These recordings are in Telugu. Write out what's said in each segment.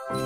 తెలంగాణ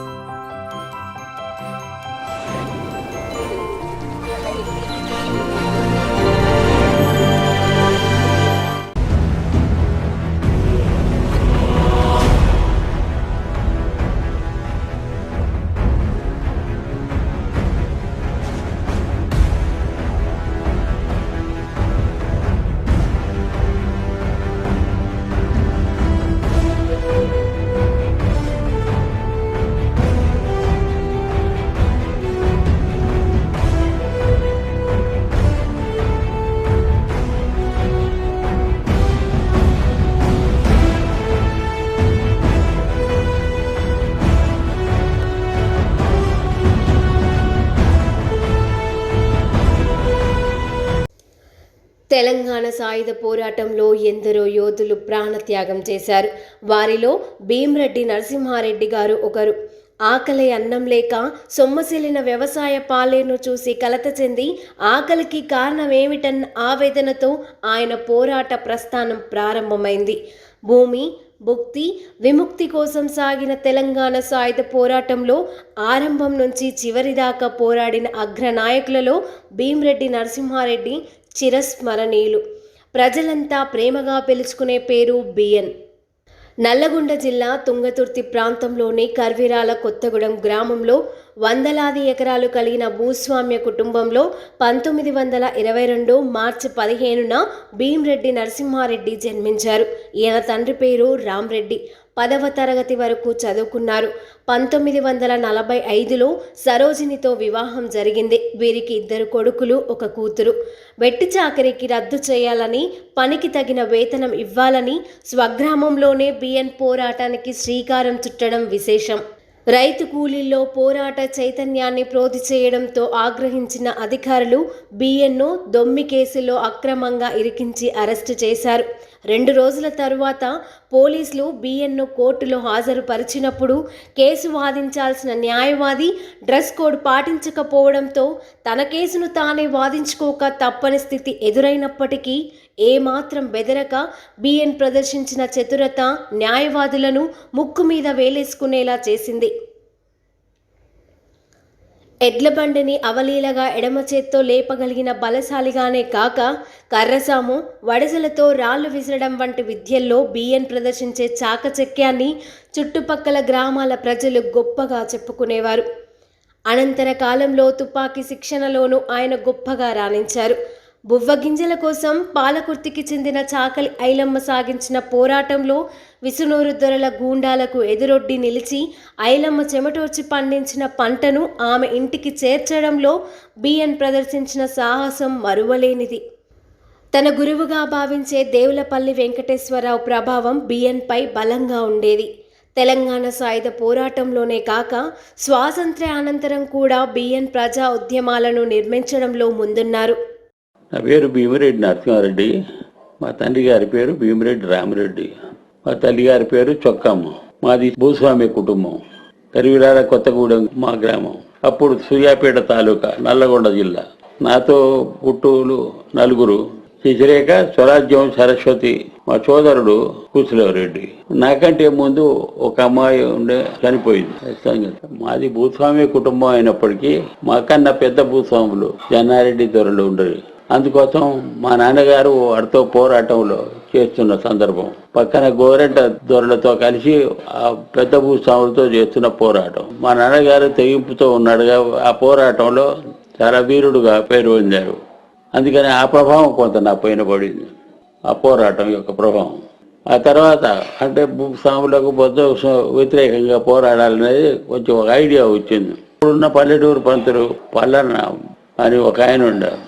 సాయుధ పోరాటంలో ఎందరో యోధులు ప్రాణత్యాగం చేశారు. వారిలో భీమ్రెడ్డి నరసింహారెడ్డి గారు ఒకరు. ఆకలి అన్నం లేక సొమ్మసిల్లిన వ్యవసాయ పాలేరును చూసి కలత చెంది ఆకలికి కారణమేమిటన్న ఆవేదనతో ఆయన పోరాట ప్రస్థానం ప్రారంభమైంది. భూమి, భుక్తి, విముక్తి కోసం సాగిన తెలంగాణ సాయుధ పోరాటంలో ఆరంభం నుంచి చివరిదాకా పోరాడిన అగ్రనాయకులలో భీమ్రెడ్డి నరసింహారెడ్డి చిరస్మరణీయులు. ప్రజలంతా ప్రేమగా పిలుచుకునే పేరు బిఎన్. నల్లగొండ జిల్లా తుంగతుర్తి ప్రాంతంలోని కర్విరాల కొత్తగూడెం గ్రామంలో వందలాది ఎకరాలు కలిగిన భూస్వామ్య కుటుంబంలో 1922 మార్చి 15న భీమ్రెడ్డి నరసింహారెడ్డి జన్మించారు. ఈయన తండ్రి పేరు రామ్రెడ్డి. 10వ తరగతి వరకు చదువుకున్నారు. 1945లో సరోజినితో వివాహం జరిగింది. వీరికి 2 కొడుకులు, 1 కూతురు. వెట్టి చాకరీకి రద్దు చేయాలని, పనికి తగిన వేతనం ఇవ్వాలని స్వగ్రామంలోనే బిఎన్ పోరాటానికి శ్రీకారం చుట్టడం విశేషం. రైతు కూలీల్లో పోరాట చైతన్యాన్ని ప్రోధి చేయడంతో ఆగ్రహించిన అధికారులు బిఎన్ను దొమ్మి కేసులో అక్రమంగా ఇరికించి అరెస్టు చేశారు. 2 రోజుల తరువాత పోలీసులు బిఎన్ను కోర్టులో హాజరుపరిచినప్పుడు కేసు వాదించాల్సిన న్యాయవాది డ్రెస్ కోడ్ పాటించకపోవడంతో తన కేసును తానే వాదించుకోక తప్పని స్థితి ఎదురైనప్పటికీ ఏమాత్రం బెదరక బిఎన్ ప్రదర్శించిన చతురత న్యాయవాదులను ముక్కు మీద వేలేసుకునేలా చేసింది. ఎడ్లబండిని అవలీలగా ఎడమ చేత్తో లేపగలిగిన బలశాలిగానే కాక కర్రసాము, వడసలతో రాళ్లు విసరడం వంటి విద్యల్లో బిఎన్ ప్రదర్శించే చాకచక్యాన్ని చుట్టుపక్కల గ్రామాల ప్రజలు గొప్పగా చెప్పుకునేవారు. అనంతర కాలంలో తుపాకీ శిక్షణలోనూ ఆయన గొప్పగా రాణించారు. బువ్వగింజల కోసం పాలకుర్తికి చెందిన చాకలి ఐలమ్మ సాగించిన పోరాటంలో విసునూరు దొరల గూండాలకు ఎదురొడ్డి నిలిచి ఐలమ్మ చెమటోర్చి పండించిన పంటను ఆమె ఇంటికి చేర్చడంలో బిఎన్ ప్రదర్శించిన సాహసం మరువలేనిది. తన గురువుగా భావించే దేవులపల్లి వెంకటేశ్వరరావు ప్రభావం బిఎన్పై బలంగా ఉండేది. తెలంగాణ సాయుధ పోరాటంలోనే కాక స్వాతంత్ర్యానంతరం కూడా బిఎన్ ప్రజా ఉద్యమాలను నిర్మించడంలో ముందున్నారు. నా పేరు భీమిరెడ్డి నరసింహారెడ్డి. మా తండ్రి గారి పేరు భీమిరెడ్డి రామిరెడ్డి. మా తల్లి గారి పేరు చొక్కమ్మ. మాది భూస్వామి కుటుంబం. కరివిరాల కొత్తగూడెం మా గ్రామం. అప్పుడు సూర్యాపేట తాలూకా, నల్లగొండ జిల్లా. నాతో పుట్టూలు 4. శశిరేఖ, స్వరాజ్యం, సరస్వతి, మా సోదరుడు కుశలరెడ్డి. నాకంటే ముందు ఒక అమ్మాయి ఉండే చనిపోయింది. మాది భూస్వామి కుటుంబం అయినప్పటికీ మాకన్నా పెద్ద భూస్వాములు జన్నారెడ్డి దొరలు ఉండేవి. అందుకోసం మా నాన్నగారు వారితో పోరాటంలో చేస్తున్న సందర్భం, పక్కన గోరెంట దొరలతో కలిసి ఆ పెద్ద భూస్వాములతో చేస్తున్న పోరాటం. మా నాన్నగారు తెగింపుతో ఉన్నాడుగా ఆ పోరాటంలో చాలా వీరుడుగా పేరు పొందారు. అందుకని ఆ ప్రభావం కొంత నా పైన పడింది, ఆ పోరాటం యొక్క ప్రభావం. ఆ తర్వాత అంటే భూస్వాములకు బొద్ద వ్యతిరేకంగా పోరాడాలనేది కొంచెం ఒక ఐడియా వచ్చింది. ఇప్పుడున్న పల్లెటూరు పంతులు పల్లన్న అని ఒక ఆయన ఉండారు.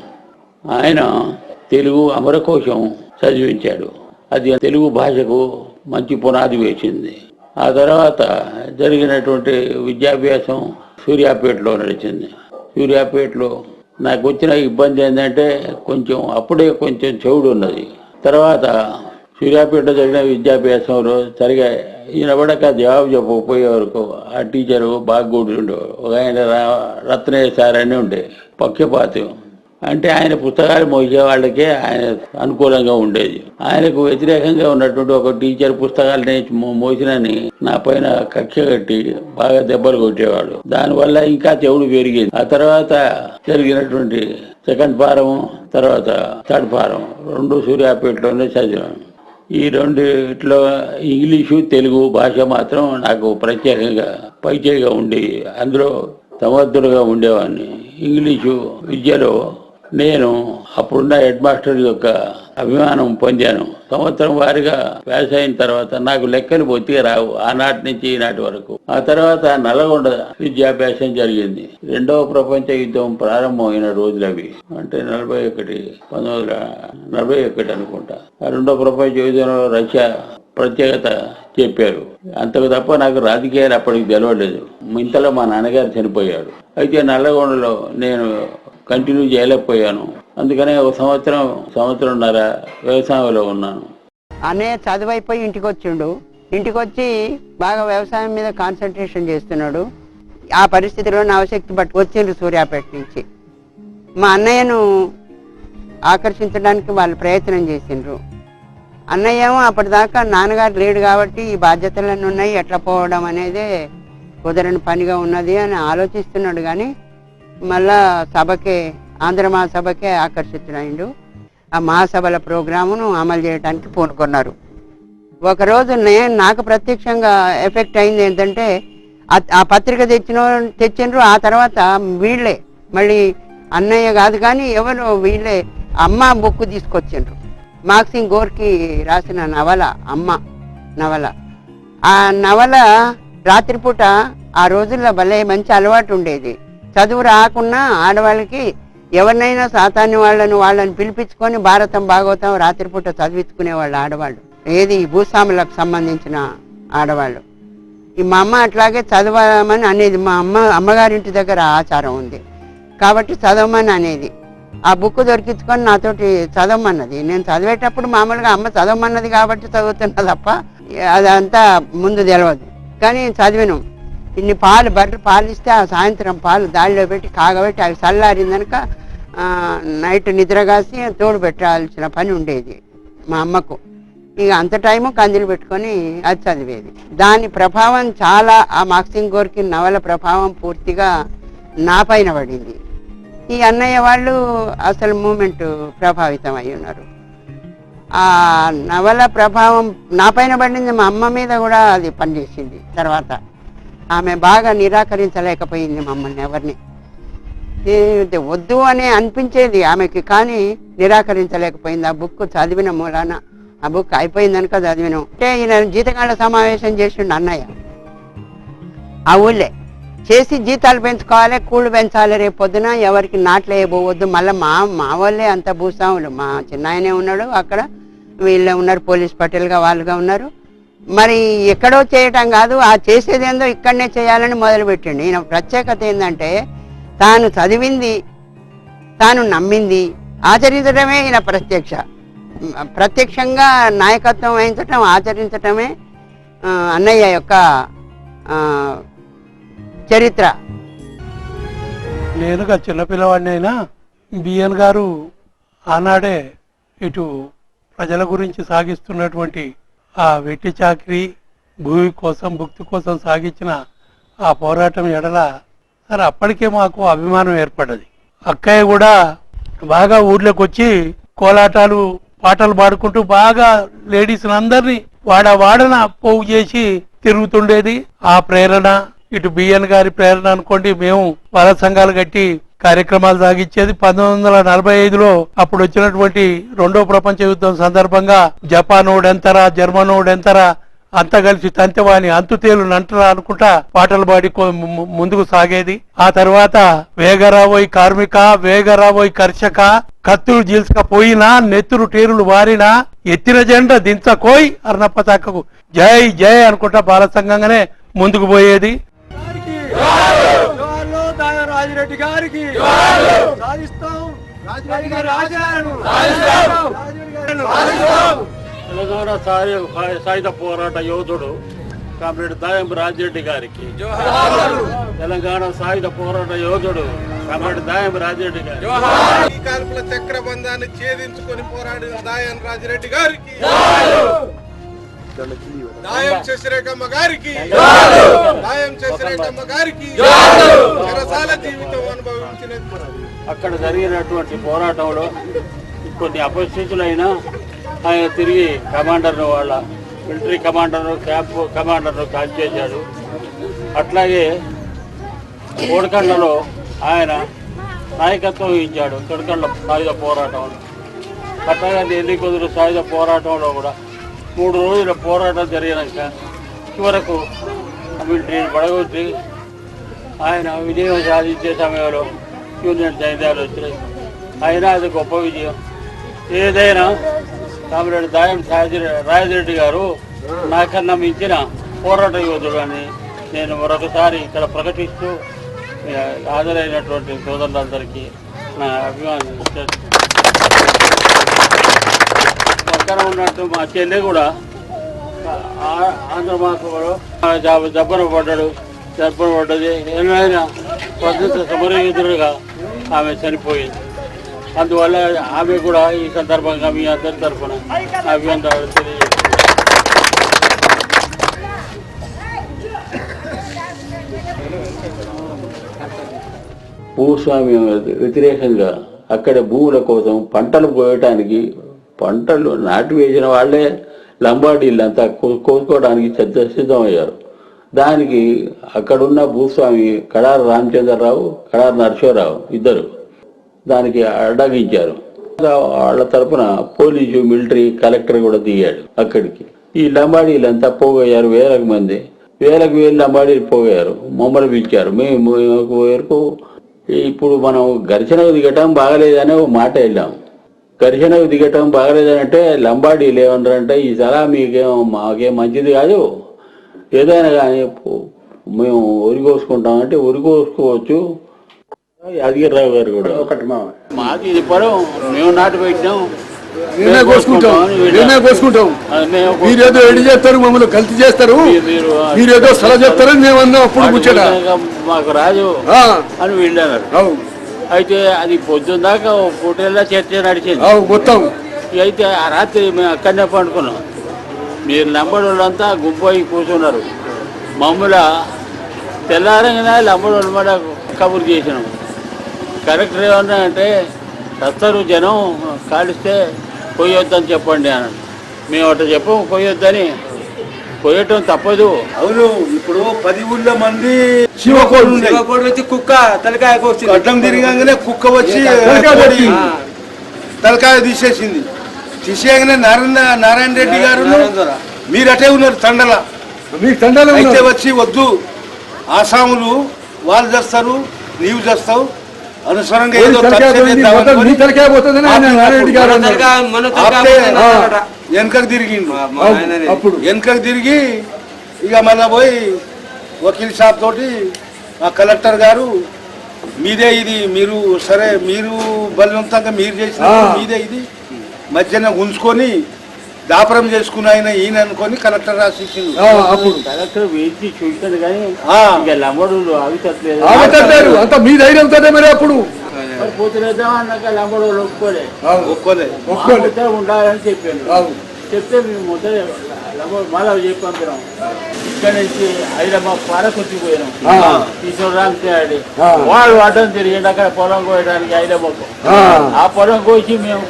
ఆయన తెలుగు అమరకోశం చదివించాడు. అది తెలుగు భాషకు మంచి పునాది వేసింది. ఆ తర్వాత జరిగినటువంటి విద్యాభ్యాసం సూర్యాపేటలో నడిచింది. సూర్యాపేటలో నాకు వచ్చిన ఇబ్బంది ఏంటంటే అప్పుడే కొంచెం చెవుడు ఉన్నది. తర్వాత సూర్యాపేటలో జరిగిన విద్యాభ్యాసంలో సరిగా ఈయనబడక జవాబు చెప్పకపోయే వరకు ఆ టీచరు బాగా కూర్చుండేవాడు. ఒక ఆయన రత్నయ్య సార్ అని ఉండే, పక్షపాతం. అంటే ఆయన పుస్తకాలు మోసే వాళ్ళకే ఆయన అనుకూలంగా ఉండేది. ఆయనకు వ్యతిరేకంగా ఉన్నటువంటి ఒక టీచర్ పుస్తకాలు మోసినని నా పైన కక్ష కట్టి బాగా దెబ్బలు కొట్టేవాడు. దానివల్ల ఇంకా చెవుడు పెరిగింది. ఆ తర్వాత జరిగినటువంటి సెకండ్ ఫారం, తర్వాత థర్డ్ ఫారం 2 సూర్యాపేటలోనే చదివాను. ఈ రెండిట్లో ఇంగ్లీషు తెలుగు భాష మాత్రం నాకు ప్రత్యేకంగా పైచేయిగా ఉండి అందులో సమర్థుడుగా ఉండేవాడిని. ఇంగ్లీషు విద్యలో నేను అప్పుడున్న హెడ్ మాస్టర్ యొక్క అభిమానం పొందాను. సంవత్సరం వారిగా పాస్ అయిన తర్వాత నాకు లెక్కలు బొత్తిగా రావు ఆనాటి నుంచి ఈనాటి వరకు. ఆ తర్వాత నల్గొండ విద్యాభ్యాసం జరిగింది. 2వ ప్రపంచ యుద్ధం ప్రారంభమైన రోజులు అవి, అంటే 1941 అనుకుంటా. ఆ 2వ ప్రపంచ యుద్ధంలో రష్యా ప్రత్యేకత చెప్పారు. అంతకు తప్ప నాకు రాజకీయాలు అప్పటికి తెలవలేదు. ఇంతలో మా నాన్నగారు చనిపోయాడు. అయితే నల్లగొండలో నేను కంటిన్యూ చేయలేకపోయాను. అందుకనే ఒక సంవత్సరంన్నర వ్యవసాయంలో ఉన్నాను. అన్నయ్య చదువైపోయి ఇంటికి వచ్చిండు. ఇంటికి వచ్చి బాగా వ్యవసాయం మీద కాన్సన్ట్రేషన్ చేస్తున్నాడు. ఆ పరిస్థితిలో నవశక్తి వచ్చిండ్రు సూర్యాపేట నుంచి. మా అన్నయ్యను ఆకర్షించడానికి వాళ్ళు ప్రయత్నం చేసిండ్రు. అన్నయ్య ఏమో అప్పటిదాకా నాన్నగారు లేడు కాబట్టి ఈ బాధ్యతలన్నీ ఉన్నాయి, ఎట్లా పోవడం అనేదే కుదరని పనిగా ఉన్నది అని ఆలోచిస్తున్నాడు. కానీ మళ్ళా సభకే, ఆంధ్ర మహాసభకే ఆకర్షితుడైండు. ఆ మహాసభల ప్రోగ్రామును అమలు చేయడానికి పూనుకున్నారు. ఒకరోజు నాకు ప్రత్యక్షంగా ఎఫెక్ట్ అయింది ఏంటంటే, ఆ పత్రిక తెచ్చిండ్రు. ఆ తర్వాత వీళ్ళే మళ్ళీ అన్నయ్య కాదు కానీ ఎవరు వీళ్ళే అమ్మ బుక్ తీసుకొచ్చిండ్రు. మాక్సింగ్ గోర్కి రాసిన నవల అమ్మ నవల. ఆ నవల రాత్రిపూట ఆ రోజుల్లో భలే మంచి అలవాటు ఉండేది. చదువు రాకున్నా ఆడవాళ్ళకి ఎవరినైనా సాతాన్ని వాళ్ళని పిలిపించుకొని భారతం భాగవతం రాత్రిపూట చదివించుకునేవాళ్ళు ఆడవాళ్ళు. ఏది భూస్వాములకు సంబంధించిన ఆడవాళ్ళు. ఈ మా అమ్మ అట్లాగే చదవమని అనేది. మా అమ్మగారింటి దగ్గర ఆచారం ఉంది కాబట్టి చదవమని అనేది. ఆ బుక్ దొరికించుకొని నాతోటి చదవమన్నది. నేను చదివేటప్పుడు మామూలుగా అమ్మ చదవమన్నది కాబట్టి చదువుతున్నా తప్ప అదంతా ముందు తెలియదు. కానీ చదివినాం. ఇన్ని బర్రెలు పాలు ఇస్తే ఆ సాయంత్రం పాలు దాడిలో పెట్టి కాగబెట్టి అవి చల్లారిందనక నైట్ నిద్రగాసి తోడు పెట్టాల్సిన పని ఉండేది మా అమ్మకు. ఇక అంత టైము కందిలు పెట్టుకొని అది చదివేది. దాని ప్రభావం చాలా, ఆ మాక్సింగ్ గోర్కి నవల ప్రభావం పూర్తిగా నా పైన పడింది. ఈ అన్నయ్య వాళ్ళు అసలు మూమెంట్ ప్రభావితం అయి ఉన్నారు. ఆ నవల ప్రభావం నా పైన పడింది, మా అమ్మ మీద కూడా అది పనిచేసింది. తర్వాత ఆమె బాగా నిరాకరించలేకపోయింది మమ్మల్ని ఎవరిని. వద్దు అని అనిపించేది ఆమెకి, కానీ నిరాకరించలేకపోయింది. ఆ బుక్ చదివిన మూలాన ఆ బుక్ అయిపోయిందనుక చదివినాం. అంటే ఈయన జీతకాల సమావేశం చేసిండు అన్నయ్య ఆ ఊళ్ళే. చేసి జీతాలు పెంచుకోవాలి, కూళ్ళు పెంచాలి, రేపు పొద్దున ఎవరికి నాట్లు వేయబోవద్దు. మళ్ళీ మా వాళ్ళే అంత భూస్వాములు. మా చిన్నాయనే ఉన్నాడు అక్కడ, వీళ్ళే ఉన్నారు, పోలీస్ పటేల్గా వాళ్ళుగా ఉన్నారు. మరి ఎక్కడో చేయటం కాదు, ఆ చేసేదేందో ఇక్కడనే చేయాలని మొదలుపెట్టండి. ఈయన ప్రత్యేకత ఏంటంటే తాను చదివింది, తాను నమ్మింది ఆచరించడమే ఈయన ప్రత్యక్షంగా నాయకత్వం వహించటం, ఆచరించటమే అన్నయ్య యొక్క చరిత్ర. నేనుగా చిన్నపిల్లవాడిని అయినా బిఎన్ గారు ఆనాడే ఇటు ప్రజల గురించి సాగిస్తున్నటువంటి ఆ వెట్టి చాకరీ, భూమి కోసం, భుక్తి కోసం సాగించిన ఆ పోరాటం ఎడల సరే అప్పటికే మాకు అభిమానం ఏర్పడ్డది. అక్కయ్య కూడా బాగా ఊర్లోకి వచ్చి కోలాటాలు పాటలు పాడుకుంటూ బాగా లేడీస్ అందరినీ వాడన పోగు చేసి తిరుగుతుండేది. ఆ ప్రేరణ, ఇటు బిఎన్ గారి ప్రేరణ అనుకోండి. మేము వల సంఘాలు కట్టి కార్యక్రమాలు సాగించేది. 1945లో అప్పుడు వచ్చినటువంటి 2వ ప్రపంచ యుద్ధం సందర్భంగా జపానోడెంతరా, జర్మనోడెంతరా అంతా కలిసి తంతెవాణి అంతు తేలు నంటరా అనుకుంటా పాటలు పాడి ముందుకు సాగేది. ఆ తర్వాత వేగరాబోయి కార్మిక, వేగరాబోయి కర్షక, కత్తులు జీల్చకపోయినా నెత్తురు టేరులు వారినా ఎత్తిన జెండ దించకోయ్ అర్ణ పతాకకు జై జై అనుకుంటా బాల సంఘంగానే ముందుకు పోయేది. రాజిరెడ్డి గారికి తెలంగాణ సాయుధ పోరాట యోధుడు కామ్రేడ్ దాయం రాజిరెడ్డి గారికి, తెలంగాణ సాయుధ పోరాట యోధుడు కమాండర్ దాయం రాజిరెడ్డి గారు, ఈ కాల్పుల చక్రబంధాన్ని ఛేదించుకొని పోరాడిన దాయం రాజిరెడ్డి గారికి, దాయం శశిరేఖమ్మ గారికి, దాయం శశిరేఖమ్మ గారికి చెరసాల జీవితం అనుభవించిన అక్కడ జరిగినటువంటి పోరాటంలో కొన్ని అపరిస్థితులైనా ఆయన తిరిగి కమాండర్ను వాళ్ళ మిలిటరీ కమాండర్ను క్యాంప్ కమాండర్ను కాల్ చేశాడు. అట్లాగే కోడికండలో ఆయన నాయకత్వం వహించాడు. కోడికండ సాయుధ పోరాటంలో, అట్లాగే నెల్లి కుదురు సాయుధ పోరాటంలో కూడా 3 రోజుల పోరాటం జరిగినాక చివరకు మిలిటరీని పడగొట్టి ఆయన విజయం సాధించే సమయంలో యూనియన్ సైన్యాలు వచ్చినాయి. అయినా అది గొప్ప విజయం. ఏదైనా కామ్రేడ్ దాయం రాజిరెడ్డి గారు నాకన్నా మించిన పోరాట యోధుడు అని నేను మరొకసారి ఇక్కడ ప్రకటిస్తూ హాజరైనటువంటి సోదరులందరికీ నా అభిమానం. పక్కన ఉన్నట్టు మా చెల్లె కూడా ఆంధ్ర మాసంలో జబ్బన పడ్డది. ఏమైనా స్వతంత్ర సమరయోధులుగా ఆమె చనిపోయింది. అందువల్ల ఆమె కూడా ఈ సందర్భంగా మీ అందరి తరఫున అభినందనలు తెలియజేస్తున్నాను. భూస్వామ్యం వ్యతిరేకంగా అక్కడ భూముల కోసం పంటలు పోయటానికి, పంటలు నాటి వేసిన వాళ్ళే లంబాడీలంతా కోసుకోవడానికి సిద్ధమయ్యారు. దానికి అక్కడున్న భూస్వామి కడారి రామచంద్రరావు, కడారి నరసింహరావు ఇద్దరు దానికి అడ్డగించారు. వాళ్ళ తరఫున పోలీసు, మిలిటరీ, కలెక్టర్ కూడా దిగాడు అక్కడికి. ఈ లంబాడీలంతా పోగయ్యారు. వేలకు వేలు లంబాడీలు పోగయ్యారు. మమ్మల్ని పిలిచారు. మేము వరకు ఇప్పుడు మనం ఘర్షణకు దిగటం బాగలేదనే ఒక మాట వెళ్ళాం. ఘర్షణకు దిగటం బాగలేదనంటే లంబాడీలు ఏమన్నారంటే, ఈ సలా మాకేం మంచిది కాదు, ఏదైనా కానీ మేము ఉరి కోసుకుంటామంటే ఉరి కోసుకోవచ్చు. యాదగిరిరావు గారు కూడా ఒకటి మాది ఇది పొలం, మేము నాటు పెట్టినాం, మీరేదో ఎడి చేస్తారు, మమ్మల్ని కల్తీ చేస్తారు, మీరేదో సలహా చెప్తారని మేము అన్నాం. అప్పుడు మాకు రాజు అని వెళ్ళారు. అయితే అది పొద్దున్న దాకా పూటేళ్ళ చర్చ నడిచింది మొత్తం. అయితే ఆ రాత్రి మేము అక్కడనే పండుకున్నాం. మీరు లంబడి వాళ్ళంతా గుంపోయి కూర్చున్నారు. మమ్మల్ని తెల్లారంగానే లంబడి వాళ్ళ మాట కబురు చేసినాం. కలెక్టర్ ఏమన్నా అంటే, సత్తరు జనం కాలిస్తే కొయ్యొద్దని చెప్పండి అన్నాడు. మేము అట్లా చెప్పము, కొయ్యొద్దని. కొయ్యటం తప్పదు. అవును, ఇప్పుడు 10 ఊళ్ళ మంది శివకోడు వచ్చి కుక్క తలకాయ అడ్డం తిరిగానే కుక్క వచ్చి తలకాయ తీసేయగానే నారాయణ రెడ్డి గారు మీరు అటే ఉన్నారు తండల. అయితే వచ్చి వద్దు, ఆసాములు వాళ్ళు చేస్తారు, నీవు చేస్తావు, అనుసరంగా ఏదో వెనకకు తిరిగిండు. అప్పుడు వెనకకు తిరిగి ఇక మళ్ళా పోయి వకీల్ సాబ్ తోటి ఆ కలెక్టర్ గారు మీదే ఇది, మీరు సరే మీరు బలవంతంగా మీరు చేసిన మీదే ఇది, మధ్యన ఉంచుకొని దాపరం చేసుకుని ఆయన ఈయన అనుకొని కలెక్టర్ రాసిచ్చింది. అప్పుడు కలెక్టర్ వేసి చూసాడు కానీ ఇక లంబడులు ఆవితట్లేదు. అంత మీ ధైర్యంతోనే మరి అప్పుడు పోతులేద్దాం అన్నాక లంబడులు ఒప్పుకోలే ఉండాలని చెప్పాను. చెప్తే మేము మొదట మళ్ళా చెప్పి పంపినాం. ఇక్కడ నుంచి హైదరాబాద్ పాలకొచ్చి పోయినాం. ఈశ్వరరామచారి వాళ్ళు అడ్డం తిరిగి అక్కడ పొలం కోయడానికి హైదరాబాద్. ఆ పొలం కోసి మేము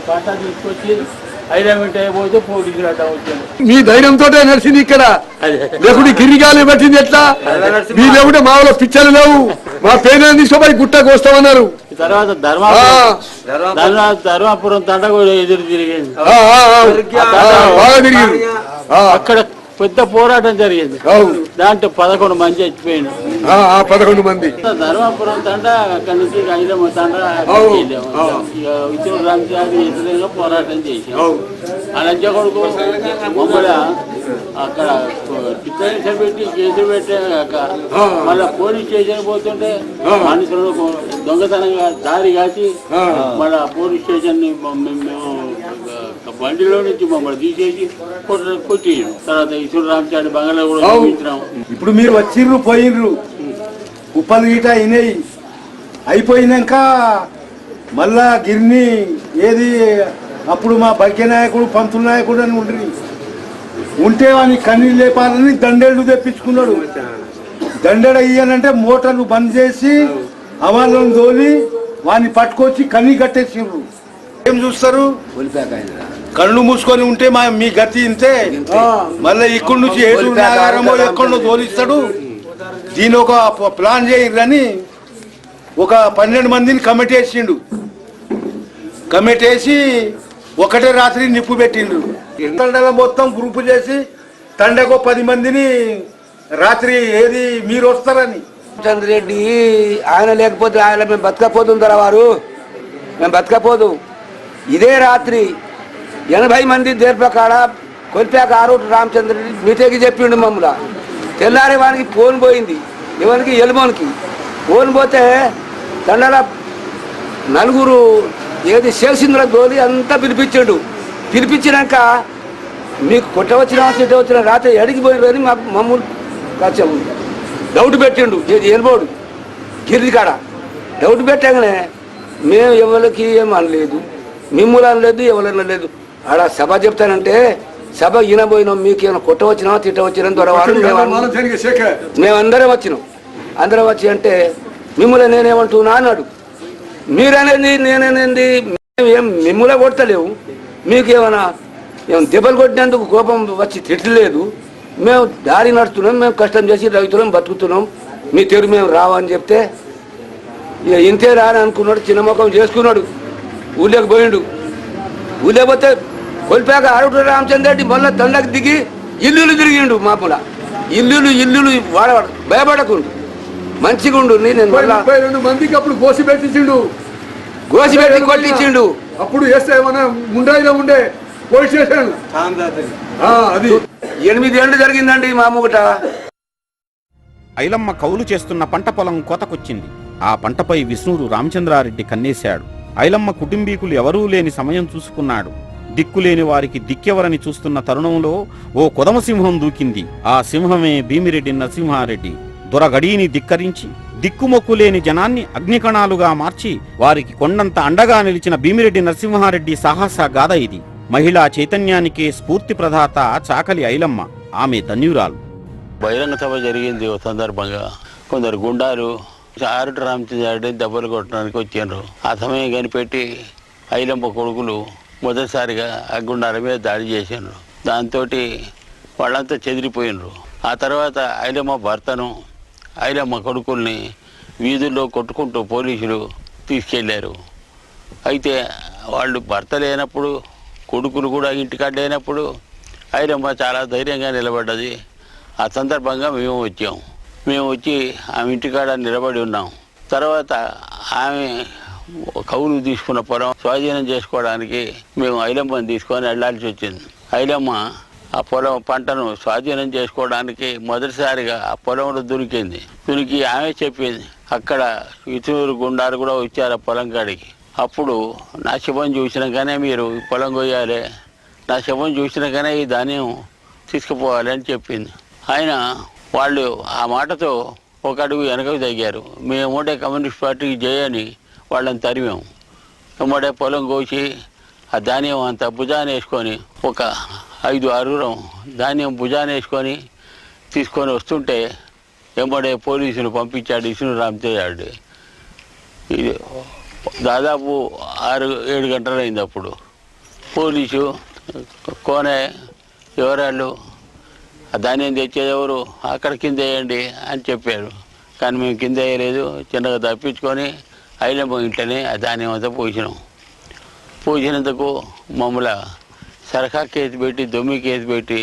పంట తీసుకొచ్చి హైదరాబాద్ అయిపోతే పోటీకి అడ్డం వచ్చాను. మీ ధైర్యంతో నడిచింది ఇక్కడ. లేకుంటే గిరిగాలి పట్టింది ఎట్లా? మీ లేకుంటే మా వాళ్ళ పిచ్చలు లేవు, మా పేరు తీసుకోపోయి గుట్టకు వస్తామన్నారు. తర్వాత ధర్మాపురం తండ కూడా ఎదురు తిరిగింది. అక్కడ పెద్ద పోరాటం జరిగింది. దాంట్లో 11 మంది చచ్చిపోయింది. 11 మంది ధర్మాపురం తండ అక్కడి నుంచి హైదరాబాద్ తండ విష్ణు రామచారి ఎదురుగా పోరాటం చేసాం. అనంత కొడుకు మమ్మల్ని అక్కడ చిత్రం పెట్టి కేసులు పెట్టాక మళ్ళా పోలీస్ స్టేషన్ పోతుంటే మనుషులు దొంగతనంగా దారి కాచి మళ్ళా పోలీస్ స్టేషన్ ని బండిలో నుంచి మమ్మల్ని తీసేసి కొట్టిండు. తర్వాత ఈశ్వర రామచారి బంగాళా కూడా చూపించినాం. ఇప్పుడు మీరు వచ్చిర్రు పోయిర్రు, ఉప్పలు గీట అయినాయి, అయిపోయినాక మళ్ళా గిరిని ఏది అప్పుడు మా భాగ్య నాయకుడు పంతుల నాయకుడు అని ఉంటే వాని కన్నీళ్ళు లేపాలని దండేళ్ళు తెప్పించుకున్నాడు. దండెడ ఇయ్యానంటే మోటార్లు బంద్ చేసి అవాళ్ళను తోలి వాని పట్టుకొచ్చి కన్నీ కట్టేసిండ్రు. ఏం చూస్తారు, కళ్ళు మూసుకొని ఉంటే మీ గతి ఇంతే. మళ్ళీ ఇక్కడి నుంచి ఏడు నాగారమో ఎక్కడో తోలిస్తాడు. దీని ఒక ప్లాన్ చేయరని ఒక 12 మందిని కమిటీ వేసిండు. కమిటీ వేసి ఒకటే రాత్రి నిప్పు పెట్టిండు. తండల మొత్తం గ్రూపు చేసి తండకు 10 మందిని రాత్రి ఏది మీరు వస్తారని. చంద్రెడ్డి ఆయన లేకపోతే ఆయన మేము బతకపోతుంటారా వారు, మేము బతకపోదు. ఇదే రాత్రి 80 మంది దేర్పకాడ కొలిపాక ఆరోటు రామచంద్రెడ్డి మీటేకి చెప్పిండు మమ్మల్ని. తెల్లారి వానికి ఫోన్ పోయింది, ఎవరికి ఎలుమోనికి ఫోన్ పోతే తండల 4 ఏది చేసిందో గోలి అంతా పిలిపించాడు. పిలిపించినాక మీకు కొట్టవచ్చినా తిట్టవచ్చినా రాత్రి అడిగిపోయారు అని మమ్మల్ని కొంచెం డౌట్ పెట్టిండు. ఏది ఎల్బోడు గిరి కాడ డౌట్ పెట్టగానే మేము ఎవరికి ఏం అనలేదు, మిమ్మల్ని అనలేదు, ఎవరైనా లేదు. ఆడ సభ చెప్తానంటే సభ ఈనబోయినాం, మీకు ఏమైనా కొట్టవచ్చినా తిట్టవచ్చినా దొరవారు మేమందరం వచ్చినాం. అందరం వచ్చి అంటే మిమ్మల్ని నేనేమంటున్నా అన్నాడు. మీరనేది నేనేది ఏం మిమ్మల్ని కొట్టలేవు, మీకు ఏమైనా దెబ్బలు కొట్టినందుకు కోపం వచ్చి తిట్టలేదు. మేము దారి నడుస్తున్నాం, మేము కష్టం చేసి రైతులం బతుకుతున్నాం, మీ తెరు మేము రావని చెప్తే ఇక ఇంతే రాని అనుకున్నాడు. చిన్న ముఖం చేసుకున్నాడు, ఊళ్ళోకి పోయిండు. ఊళ్ళో పోతే కొలిపాక ఆరుట రామచంద్రెడ్డి మళ్ళీ దండకు దిగి ఇల్లులు తిరిగిండు. మాపుల ఇల్లులు వాడవాడు భయపడకుండు మంచిగా ఉండు. నేను 32 మందికి అప్పుడు గోసి పెట్టించిండు, గోసిపెట్టి కొట్టించిండు. అప్పుడు వేస్తే ఏమన్నా ముండాయిలో ఉండే పోలీస్ స్టేషన్ అది 8 ఏళ్ళు జరిగిందండి మా ముగట. ఐలమ్మ కౌలు చేస్తున్న పంట పొలం కోతకొచ్చింది. ఆ పంటపై విష్ణుడు రామచంద్రారెడ్డి కన్నేశాడు. ఐలమ్మ కుటుంబీకులు ఎవరూ లేని సమయం చూసుకున్నాడు. దిక్కులేని వారికి దిక్కెవరని చూస్తున్న తరుణంలో ఓ కొదమసింహం దూకింది. ఆ సింహమే భీమిరెడ్డి నరసింహారెడ్డి. దొరగడీని ధిక్కరించి దిక్కుమొక్కులేని జనాన్ని అగ్నికణాలుగా మార్చి వారికి కొండంత అండగా నిలిచిన భీమిరెడ్డి నరసింహారెడ్డి సాహస గాథ ఇది. మహిళా చైతన్యానికే స్ఫూర్తి ప్రదాత చాకలి ఐలమ్మ. ఆమె ధన్యురాలు. బహిరంగ సభ జరిగింది. ఓ సందర్భంగా కొందరు గుండాలు ఆరుట రామచంద్రారెడ్డిని దెబ్బలు కొట్టడానికి వచ్చారు. ఆ సమయం కనిపెట్టి ఐలమ్మ కొడుకులు మొదటిసారిగా ఆ గుండాల మీద దాడి చేశారు. దాంతో వాళ్ళంతా చెదిరిపోయినరు. ఆ తర్వాత ఐలమ్మ భర్తను ఐలమ్మ కొడుకుల్ని వీధుల్లో కొట్టుకుంటూ పోలీసులు తీసుకెళ్లారు. అయితే వాళ్ళు భర్త లేనప్పుడు, కొడుకులు కూడా ఇంటికాడ లేనప్పుడు ఐలమ్మ చాలా ధైర్యంగా నిలబడ్డది. ఆ సందర్భంగా మేము వచ్చి ఆమె ఇంటికాడ నిలబడి ఉన్నాం. తర్వాత ఆమె కౌలు తీసుకున్న పొలం స్వాధీనం చేసుకోవడానికి మేము ఐలమ్మని తీసుకొని వెళ్లాల్సి వచ్చింది. ఐలమ్మ ఆ పొలం పంటను స్వాధీనం చేసుకోవడానికి మొదటిసారిగా ఆ పొలంలో దునికి ఆమె చెప్పింది. అక్కడ ఇతరులు గుండారు కూడా వచ్చారు ఆ పొలం కాడికి. అప్పుడు నా శవం చూసినాకనే మీరు ఈ పొలం కొయ్యాలి, నా శవం చూసినాకనే ఈ ధాన్యం తీసుకుపోవాలి అని చెప్పింది. ఆయన వాళ్ళు ఆ మాటతో ఒక అడుగు వెనకకు తగ్గారు. మేము మూడే కమ్యూనిస్ట్ పార్టీకి చేయని వాళ్ళని తరిమాము. మూడే పొలం కోసి ఆ ధాన్యం అంతా భుజాన్ని వేసుకొని ఒక 5-6 ధాన్యం భుజాన్ని వేసుకొని తీసుకొని వస్తుంటే ఎంబడే పోలీసులు పంపించాడు విష్ణు రామచంద్రారెడ్డి. ఇది దాదాపు 6-7 గంటలు అయింది. అప్పుడు పోలీసు కోనే ఎవరాళ్ళు ఆ ధాన్యం తెచ్చేది ఎవరు, అక్కడ కింద వేయండి అని చెప్పారు. కానీ మేము కింద వేయలేదు, చిన్నగా తప్పించుకొని ఐలమ్మ ఇంట్లోనే ఆ ధాన్యం అంతా పోసినందుకు మమ్మల్ని సరకా కేసు పెట్టి దొమ్మి కేసు పెట్టి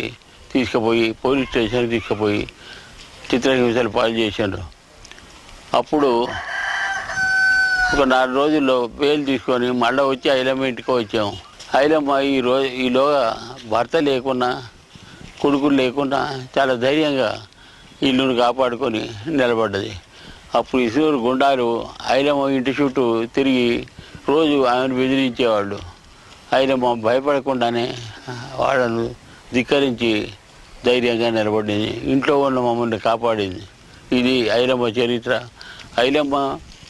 తీసుకుపోయి పోలీస్ స్టేషన్కి తీసుకుపోయి చిత్రహింసలు పాలు చేశారు. అప్పుడు ఒక 4 రోజుల్లో బెయిల్ తీసుకొని మళ్ళీ వచ్చి ఐలమ్మ ఇంటికి వచ్చాము. ఐలమ్మ ఈలోగా భర్త లేకున్నా కొడుకులు లేకుండా చాలా ధైర్యంగా ఇల్లును కాపాడుకొని నిలబడ్డది. అప్పుడు ఇసురు గుండాలు ఐలమ్మ ఇంటి చుట్టూ తిరిగి రోజు ఆమెను బెదిరించేవాళ్ళు. ఐలమ్మ భయపడకుండానే వాళ్ళను ధిక్కరించి ధైర్యంగా నిలబడింది. ఇంట్లో ఉన్న మమ్మల్ని కాపాడింది. ఇది ఐలమ్మ చరిత్ర. ఐలమ్మ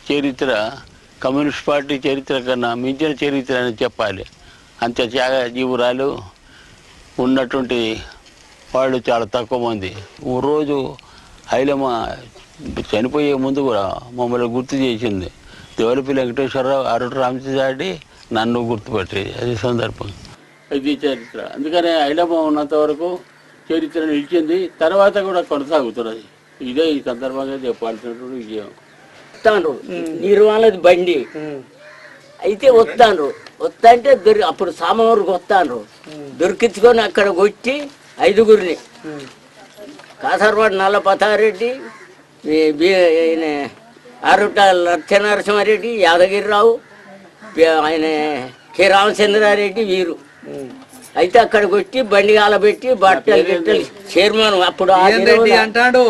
చరిత్ర కమ్యూనిస్ట్ పార్టీ చరిత్ర కన్నా మించిన చరిత్ర అని చెప్పాలి. అంత త్యాగ జీవురాలు ఉన్నటువంటి వాళ్ళు చాలా తక్కువ మంది. రోజు ఐలమ్మ చనిపోయే ముందు కూడా మమ్మల్ని గుర్తు చేసింది. దేవరపల్లి వెంకటేశ్వరరావు, అరుట రామచంద్రారెడ్డి నన్ను గుర్తుపెట్టేది. అది సందర్భం, ఇది చరిత్ర. అందుకనే ఐలమ్మ ఉన్నంత వరకు చరిత్ర నిలిచింది, తర్వాత కూడా కొనసాగుతున్నది. ఇదే ఈ సందర్భంగా చెప్పాల్సినటువంటి విజయం. వస్తాను నిర్వాళ్ళది బండి అయితే వస్తాను అంటే అప్పుడు సామవరకు వస్తాను దొరికించుకొని అక్కడ కొట్టి 5గురిని కాసరవాడు నల్లపతారెడ్డి, ఆయన అరుట లక్ష్మీనరసింహారెడ్డి, యాదగిరిరావు, ఆయన కె రామచంద్రారెడ్డి వీరు అయితే అక్కడ కొట్టి బండి కాలబెట్టి బట్టలు గిట్టలు చైర్మన్ అప్పుడు అంటాడు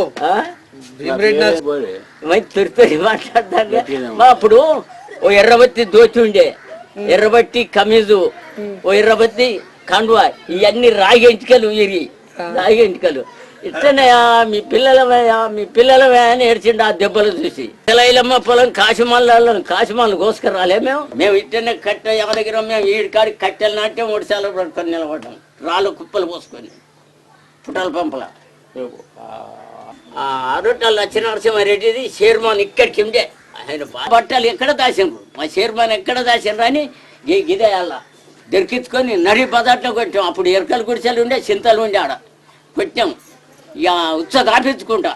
తిరుపతి మాట్లాడతాను. అప్పుడు ఓ ఎర్రబత్తి దోచి ఉండే, ఎర్రబట్టి కమీజు, ఓ ఎర్రబత్తి కండువా, ఇవన్నీ రాగి ఎంటికలు రాగి ఎంటికలు. ఇట్లనయా మీ పిల్లలమే అని ఏడ్చిండు ఆ దెబ్బలు చూసి. ఐలమ్మ పొలం కాశీమాలను కోసుకురాలే మేము ఇట్టనే కట్ట ఎవరి మేము ఈడికాడి కట్టెలు నాటే 3 సార్లు పట్టుకొని నిలబడ్డాం, రాళ్ళు కుప్పలు పోసుకొని పుట్టాల పంపల. అరుట లక్ష్మీనరసింహారెడ్డిది చైర్మన్ ఇక్కడికి ఉండే. ఆయన బట్టలు ఎక్కడ దాసిండ్రు, మా చైర్మన్ ఎక్కడ దాసిండ్రు అని గిదే అలా దొరికించుకొని నడి పదాట్లో కొట్టాం. అప్పుడు ఎరకలు గుడిసెలు ఉండే, చింతలు ఉండే, ఆడ కొట్టాం. ఇక ఉత్స కాపించుకుంటా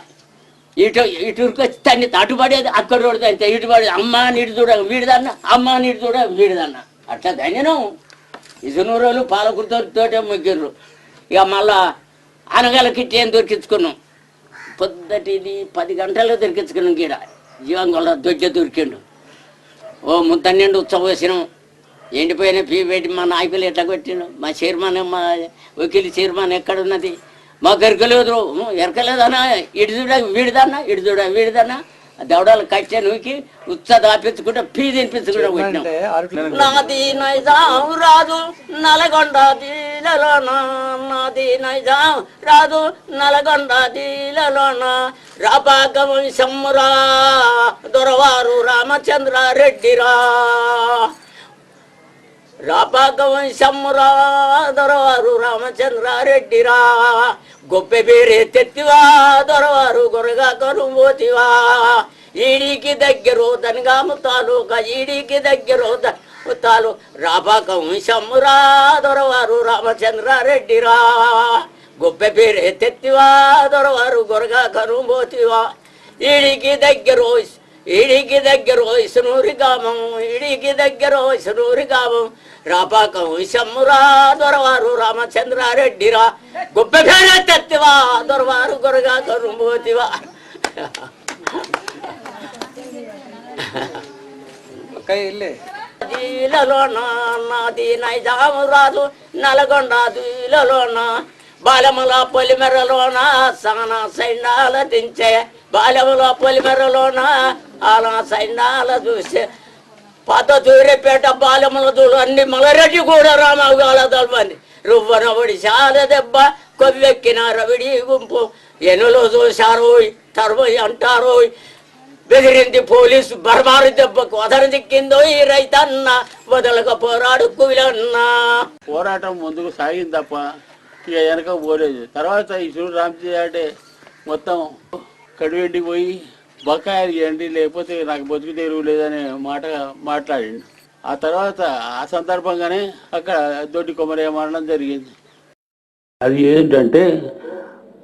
ఇటురికి వచ్చి తన్ని అటుపడేది, అక్కడ అంతే ఇటు పడేది. అమ్మ నీటి చూడ వీడిదన్న, అమ్మ నీటి చూడ వీడిదన్న, అట్లా ధన్యనం. ఇసునూరులు పాలకుర్తోటే మొగ్గిర్రు. ఇక మళ్ళా అనగలకిట్టి ఏం దొరికించుకున్నాం. పొద్దుటిది 10 గంటల్లో దొరికించుకున్నాం. గీడ జీవంగొల్ల దొడ్డ దొరికిండు. ఓ ముద్దన్నెండు ఉత్సవం వేసినాం. ఎండిపోయిన పీ పెట్టి మా నాయకులు ఎట్లా కొట్టిండు. మా చైర్మన్, మా వకీలు చైర్మన్ ఎక్కడున్నది, మాకు ఎరకలేదు. ఎరకలేదన్నా, ఇటు చూడ వీడిదన్నా దవడాలు కట్టే నూకి ఉత్స దాపించుకుంటే పీ తినిపించుకుంటా కొట్టినాం. నాది నైజాం రాజు నల్గొండ దీలలోన, నాది నైజాం రాజు నల్గొండ దీలలోన, రాపాగవంశమురా దొరవారు రామచంద్రారెడ్డిరా, రాపాగవంశమురా దొరవారు రామచంద్రారెడ్డిరా, గొప్ప పేరే తెత్తివా దొరవారు గొరగా కరుమోతివా, ఈడికి దగ్గర దనగాము తాలూకా, ఈడికి దగ్గర తాలు రాపాగవంశమురా దొరవారు రామచంద్రారెడ్డిరా, గొప్ప పేరే తెత్తివా దొరవారు గొరగా కరుమోతివా, ఈడికి దగ్గర ఇసునూరి గ్రామం, ఈడికి దగ్గర ఇసునూరి గ్రామం, రాపాగవంశమురా దొరవారు రామచంద్రారెడ్డిరా, గొప్ప పేరే తెత్తివా దొరవారు గొరగా కరుమోతివా. దీలలోన నాది నైజాం రాజు నల్గొండ దీలలోన, బాలముల పొలిమెరలోన సానా సైన్యాల దించే, బాలముల పొలిమెరలోన అలా సైన్యాల చూసే, పాత దూరేపేట బాలముల దూడు అన్ని మలరెడ్డి కూడా రామగాల దళమంది, రువ్వన ఒడిశాల దెబ్బ కొవ్వెక్కిన రవిడి గుంపు, ఎనులో చూశారు తర్వై అంటారు, బెదిరింది పోలీసు బర్బారు దెబ్బకు వదరదిక్కిందో ఈ రైతన్న, వదలక పోరాడు కువిలన్నా. పోరాటం ముందుకు సాగింది తప్ప ఇక వెనక పోలేదు. తర్వాత ఈ చూడు రామచంద్రారెడ్డి మొత్తం కడివెండికి పోయి బకాయిలు చేయండి, లేకపోతే నాకు బతుకు తెరువు లేదనే మాట మాట్లాడిండు. ఆ తర్వాత ఆ సందర్భంగానే అక్కడ దొడ్డి కొమరయ్య మరణం జరిగింది. అది ఏంటంటే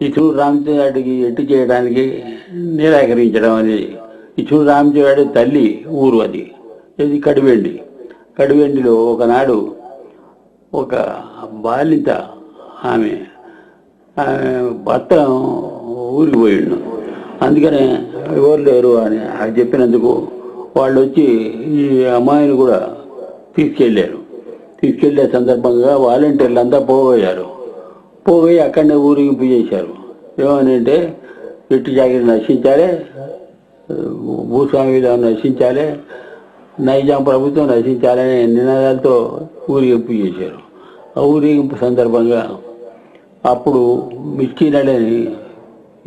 ఈ చూడు రామచంద్రారెడ్డికి ఎట్టి చేయడానికి నిరాకరించడం అనేది. ఈ చూడు రామచంద్రారెడ్డి తల్లి ఊరు అది కడివెండిలో ఒకనాడు ఒక బాలిత ఆమె భర్త ఊరికి పోయిండు. అందుకనే ఎవరు లేరు అని అది చెప్పినందుకు వాళ్ళు వచ్చి ఈ అమ్మాయిని కూడా తీసుకెళ్లే సందర్భంగా వాలంటీర్లు అంతా పోయి అక్కడనే ఊరేగింపు చేశారు. ఏమని అంటే ఎట్టి జాగిరి నశించాలి, భూస్వామిలో నశించాలి, నైజాం ప్రభుత్వం నశించాలనే నినాదాలతో ఊరేగింపు చేశారు. ఆ ఊరేగింపు సందర్భంగా అప్పుడు మిర్చినడని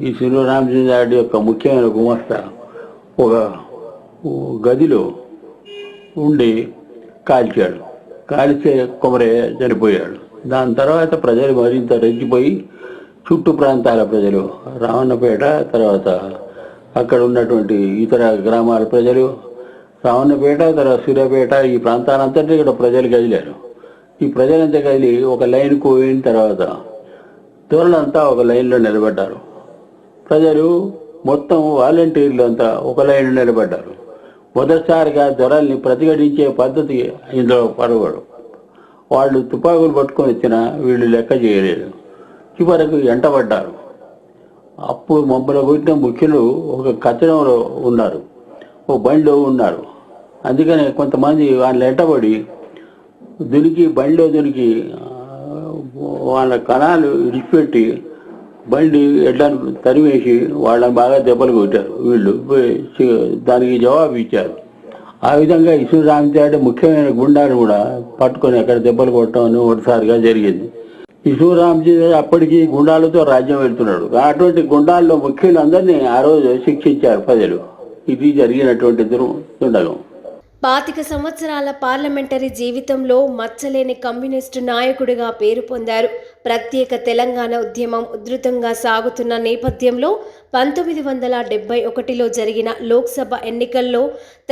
ఈ శ్రీ రామచంద్రారెడ్డి యొక్క ముఖ్యమైన గుమస్తా ఒక గదిలో ఉండి కాల్చాడు. కాల్చే కొమరయ్య చనిపోయాడు. దాని తర్వాత ప్రజలు మరింత రెచ్చిపోయి చుట్టూ ప్రాంతాల ప్రజలు, రావణపేట, తర్వాత అక్కడ ఉన్నటువంటి ఇతర గ్రామాల ప్రజలు, రావణపేట, తర్వాత సూర్యాపేట, ఈ ప్రాంతాలంతటి ఇక్కడ ప్రజలు కదిలారు. ఈ ప్రజలంతా కదిలి ఒక లైన్కు పోయిన తర్వాత దొరలంతా ఒక లైన్లో నిలబడ్డారు. ప్రజలు మొత్తం వాలంటీర్లు అంతా ఒక లైన్లో నిలబడ్డారు. మొదటిసారిగా దొరల్ని ప్రతిఘటించే పద్ధతి ఇందులో పడవడు. వాళ్ళు తుపాకులు పట్టుకొని వచ్చినా వీళ్ళు లెక్క చేయలేదు. చివరకు ఎంటబడ్డారు. అప్పుడు మమ్మల్ని కొట్టిన ముఖ్యులు ఒక కచ్చడంలో ఉన్నారు, ఓ బండిలో ఉన్నారు. అందుకనే కొంతమంది వాళ్ళని ఎంటబడి దునికి బండిలో దునికి వాళ్ళ కణాలు ఇడిచిపెట్టి బండి ఎడ్లను తరివేసి వాళ్ళని బాగా దెబ్బలు కొట్టారు. వీళ్ళు దానికి జవాబు ఇచ్చారు. ఆ విధంగా ఇసు రామచారి ముఖ్యమైన గుండాను కూడా పట్టుకొని అక్కడ దెబ్బలు కొట్టడం ఒకటిసారిగా జరిగింది. ఇసు రామచారి అప్పటికి గుండాలతో రాజ్యం వెళ్తున్నాడు. అటువంటి గుండాల్లో ముఖ్యులందరినీ ఆ రోజు శిక్షించారు ప్రజలు. ఇది జరిగినటువంటి దుండగం. 25 సంవత్సరాల పార్లమెంటరీ జీవితంలో మచ్చలేని కమ్యూనిస్టు నాయకుడిగా పేరు పొందారు. ప్రత్యేక తెలంగాణ ఉద్యమం ఉధృతంగా సాగుతున్న నేపథ్యంలో 1971లో జరిగిన లోక్సభ ఎన్నికల్లో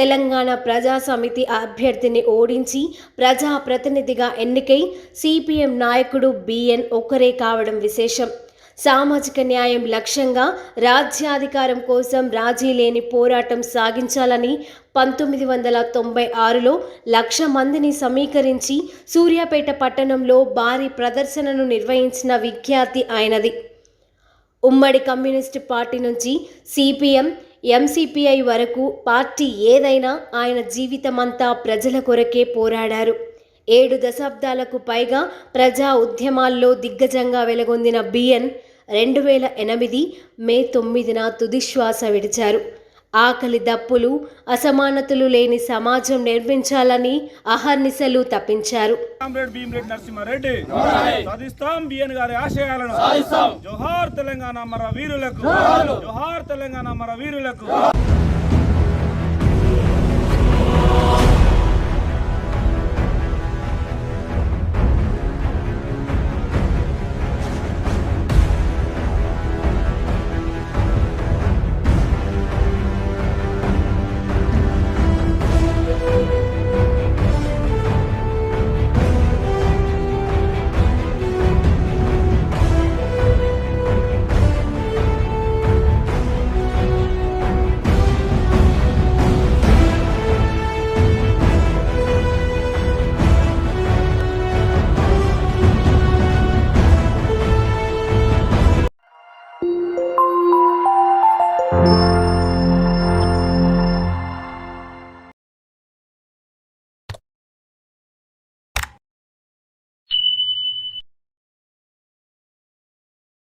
తెలంగాణ ప్రజా సమితి అభ్యర్థిని ఓడించి ప్రజాప్రతినిధిగా ఎన్నికై సిపిఎం నాయకుడు బిఎన్ ఒక్కరే కావడం విశేషం. సామాజిక న్యాయం లక్ష్యంగా రాజ్యాధికారం కోసం రాజీ లేని పోరాటం సాగించాలని 1996లో 1,00,000 మందిని సమీకరించి సూర్యాపేట పట్టణంలో భారీ ప్రదర్శనను నిర్వహించిన విఖ్యాతి ఆయనది. ఉమ్మడి కమ్యూనిస్టు పార్టీ నుంచి సిపిఎం, ఎంసిపిఐ వరకు పార్టీ ఏదైనా ఆయన జీవితమంతా ప్రజల కొరకే పోరాడారు. 7 దశాబ్దాలకు పైగా ప్రజా ఉద్యమాల్లో దిగ్గజంగా వెలుగొందిన బిఎన్ 2008 మే 9న తుదిశ్వాస విడిచారు. ఆకలి దప్పులు, అసమానతలు లేని సమాజం నిర్మించాలని అహర్నిశలు తప్పించారు. జోహార్ తెలంగాణ అమర వీరులకు, జోహార్ తెలంగాణ అమర వీరులకు.